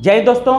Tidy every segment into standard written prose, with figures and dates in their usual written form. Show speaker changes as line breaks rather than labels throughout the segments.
जय हिंद दोस्तों,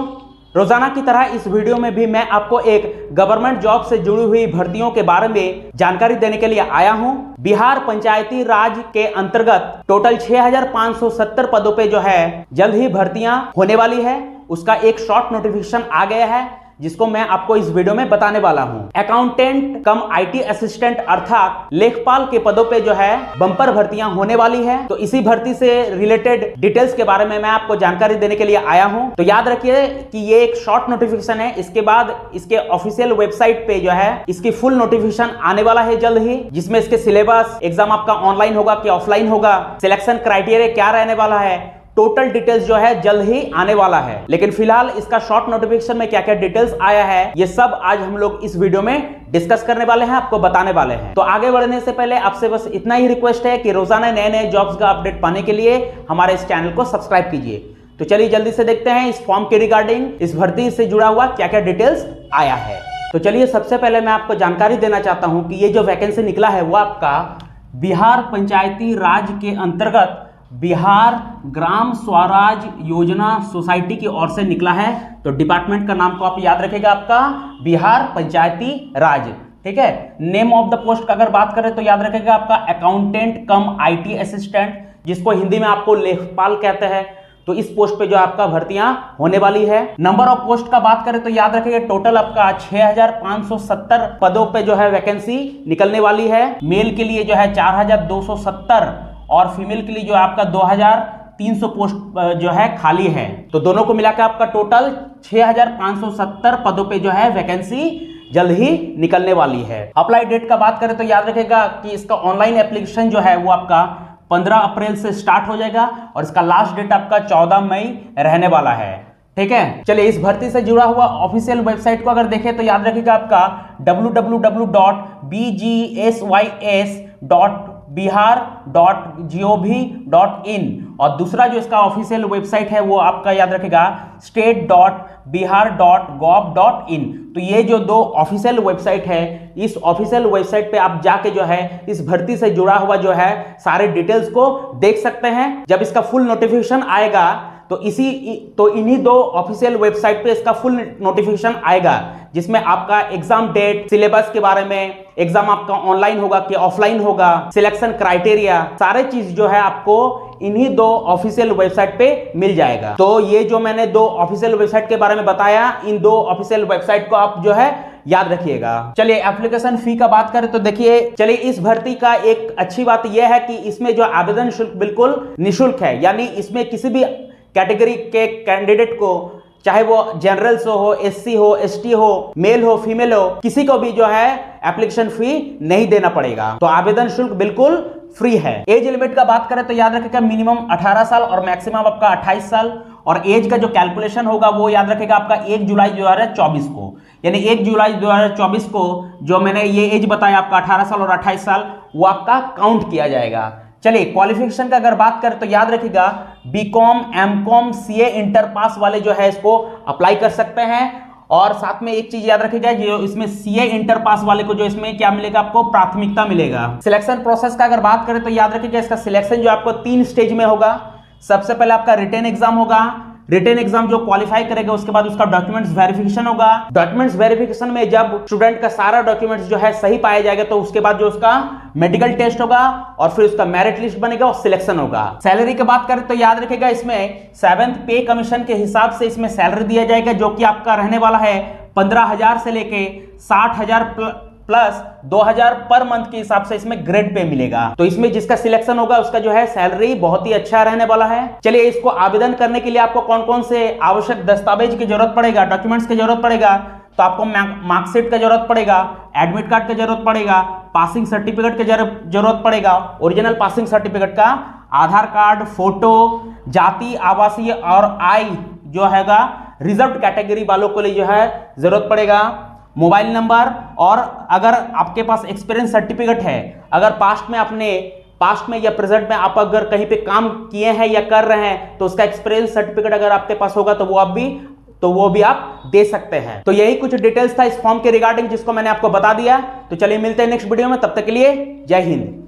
रोजाना की तरह इस वीडियो में भी मैं आपको एक गवर्नमेंट जॉब से जुड़ी हुई भर्तियों के बारे में जानकारी देने के लिए आया हूं। बिहार पंचायती राज के अंतर्गत टोटल 6570 पदों पे जो है जल्द ही भर्तियां होने वाली है। उसका एक शॉर्ट नोटिफिकेशन आ गया है जिसको मैं आपको इस वीडियो में बताने वाला हूं। अकाउंटेंट कम आईटी असिस्टेंट अर्थात लेखपाल के पदों पे जो है बम्पर भर्तियां होने वाली है। तो इसी भर्ती से रिलेटेड डिटेल्स के बारे में मैं आपको जानकारी देने के लिए आया हूं। तो याद रखिए कि ये एक शॉर्ट नोटिफिकेशन है। इसके बाद इसके ऑफिशियल वेबसाइट पे जो है इसकी फुल नोटिफिकेशन आने वाला है जल्द ही, जिसमें इसके सिलेबस, एग्जाम आपका ऑनलाइन होगा कि ऑफलाइन होगा, सिलेक्शन क्राइटेरिया क्या रहने वाला है, टोटल डिटेल्स जो है जल्द ही आने वाला है। लेकिन फिलहाल इसका शॉर्ट नोटिफिकेशन में क्या क्या डिटेल्स आया है ये सब आज हम लोग इस वीडियो में डिस्कस करने वाले हैं, आपको बताने वाले हैं। तो आगे बढ़ने से पहले आपसे बस इतना ही रिक्वेस्ट है कि रोजाना नए नए जॉब्स का अपडेट पाने के लिए हमारे इस चैनल को सब्सक्राइब कीजिए। तो चलिए जल्दी से देखते हैं इस फॉर्म के रिगार्डिंग, इस भर्ती से जुड़ा हुआ क्या क्या डिटेल्स आया है। तो चलिए सबसे पहले मैं आपको जानकारी देना चाहता हूं कि ये जो वैकेंसी निकला है वो आपका बिहार पंचायती राज के अंतर्गत बिहार ग्राम स्वराज योजना सोसाइटी की ओर से निकला है। तो डिपार्टमेंट का नाम को आप याद रखिएगा, आपका बिहार पंचायती राज, ठीक है। नेम ऑफ द पोस्ट का अगर बात करें तो याद रखिएगा आपका अकाउंटेंट कम आईटी असिस्टेंट, जिसको हिंदी में आपको लेखपाल कहते हैं। तो इस पोस्ट पे जो आपका भर्तियां होने वाली है। नंबर ऑफ पोस्ट का बात करें तो याद रखिएगा टोटल आपका 6570 पदों पे जो है वैकेंसी निकलने वाली है। मेल के लिए जो है 4270 और फीमेल के लिए जो आपका 2300 पोस्ट जो है खाली है। तो दोनों को मिलाकर आपका टोटल 6570 पदों पे जो है वैकेंसी जल्द ही निकलने वाली है। अप्लाई डेट का बात करें तो याद रखेगा कि इसका ऑनलाइन एप्लीकेशन जो है वो आपका 15 अप्रैल से स्टार्ट हो जाएगा और इसका लास्ट डेट आपका 14 मई रहने वाला है, ठीक है। चलिए इस भर्ती से जुड़ा हुआ ऑफिशियल वेबसाइट को अगर देखें तो याद रखिएगा आपका www.bgsys.bihar.gov.in और दूसरा जो इसका ऑफिशियल वेबसाइट है वो आपका याद रखिएगा state.bihar.gov.in। तो ये जो दो ऑफिशियल वेबसाइट है, इस ऑफिशियल वेबसाइट पे आप जाके जो है इस भर्ती से जुड़ा हुआ जो है सारे डिटेल्स को देख सकते हैं। जब इसका फुल नोटिफिकेशन आएगा तो इन्हीं दो ऑफिशियल वेबसाइट पे इसका फुल नोटिफिकेशन आएगा, जिसमें आपका एग्जाम डेट, सिलेबस के बारे में, एग्जाम आपका ऑनलाइन होगा कि ऑफलाइन होगा, सिलेक्शन क्राइटेरिया, सारे चीज जो है आपको इन्हीं दो ऑफिशियल वेबसाइट पे मिल जाएगा। तो ये जो मैंने दो ऑफिशियल वेबसाइट के बारे में बताया, इन दो ऑफिशियल वेबसाइट को आप जो है याद रखिएगा। चलिए एप्लीकेशन फी का बात करें तो देखिए, चलिए इस भर्ती का एक अच्छी बात यह है कि इसमें जो आवेदन शुल्क बिल्कुल निःशुल्क है। यानी इसमें किसी भी कैटेगरी के कैंडिडेट को, चाहे वो जनरल्स हो, एससी हो, एसटी हो, मेल हो, फीमेल हो, किसी को भी जो है एप्लीकेशन फी नहीं देना पड़ेगा। तो आवेदन शुल्क बिल्कुल फ्री है। एज लिमिट का बात करें तो याद रखिएगा मिनिमम 18 साल और मैक्सिमम आपका 28 साल। और एज का जो कैलकुलेशन होगा वो याद रखेगा आपका 1 जुलाई 2024 को, यानी 1 जुलाई 2024 को जो मैंने ये एज बताया आपका 18 साल और 28 साल, वो आपका काउंट किया जाएगा। चलिए क्वालिफिकेशन का अगर बात करें तो याद रखिएगा BCom, MCom, CA inter pass वाले जो है इसको अप्लाई कर सकते हैं। और साथ में एक चीज याद रखिएगा, जो इसमें सीए इंटर पास वाले को जो इसमें क्या मिलेगा, आपको प्राथमिकता मिलेगा। सिलेक्शन प्रोसेस का अगर बात करें तो याद रखिएगा इसका सिलेक्शन जो आपको 3 स्टेज में होगा। सबसे पहले आपका रिटन एग्जाम होगा। रिटन एग्जाम जो क्वालिफाई करेगा उसके बाद उसका डॉक्यूमेंट्स वेरिफिकेशन होगा। डॉक्यूमेंट्स वेरिफिकेशन में जब स्टूडेंट का सारा डॉक्यूमेंट्स जो है सही पाया जाएगा तो उसके बाद जो उसका मेडिकल टेस्ट होगा और फिर उसका मेरिट लिस्ट बनेगा और सिलेक्शन होगा। सैलरी की बात करें तो याद रखिएगा इसमें 7th पे कमीशन के हिसाब से इसमें सैलरी दिया जाएगा, जो कि आपका रहने वाला है 15,000 से लेके 60,000 प्लस 2000 पर मंथ के हिसाब से इसमें ग्रेड पे मिलेगा। तो इसमें जिसका सिलेक्शन होगा उसका जो है सैलरी बहुत ही अच्छा रहने वाला है। चलिए इसको आवेदन करने के लिए आपको कौन कौन से आवश्यक दस्तावेज की जरूरत पड़ेगा, डॉक्यूमेंट्स की जरूरत पड़ेगा। तो आपको मार्कशीट का जरूरत पड़ेगा, एडमिट कार्ड का जरूरत पड़ेगा, पासिंग सर्टिफिकेट का जरूरत पड़ेगा, ओरिजिनल पासिंग सर्टिफिकेट का, आधार कार्ड, फोटो, जाति, आवासीय और आय जो हैगा रिजर्व कैटेगरी वालों के लिए जो है जरूरत पड़ेगा, मोबाइल नंबर। और अगर आपके पास एक्सपीरियंस सर्टिफिकेट है, अगर पास्ट में या प्रेजेंट में आप अगर कहीं पे काम किए हैं या कर रहे हैं तो उसका एक्सपीरियंस सर्टिफिकेट अगर आपके पास होगा तो वो भी आप दे सकते हैं। तो यही कुछ डिटेल्स था इस फॉर्म के रिगार्डिंग जिसको मैंने आपको बता दिया। तो चलिए मिलते हैं नेक्स्ट वीडियो में, तब तक के लिए जय हिंद।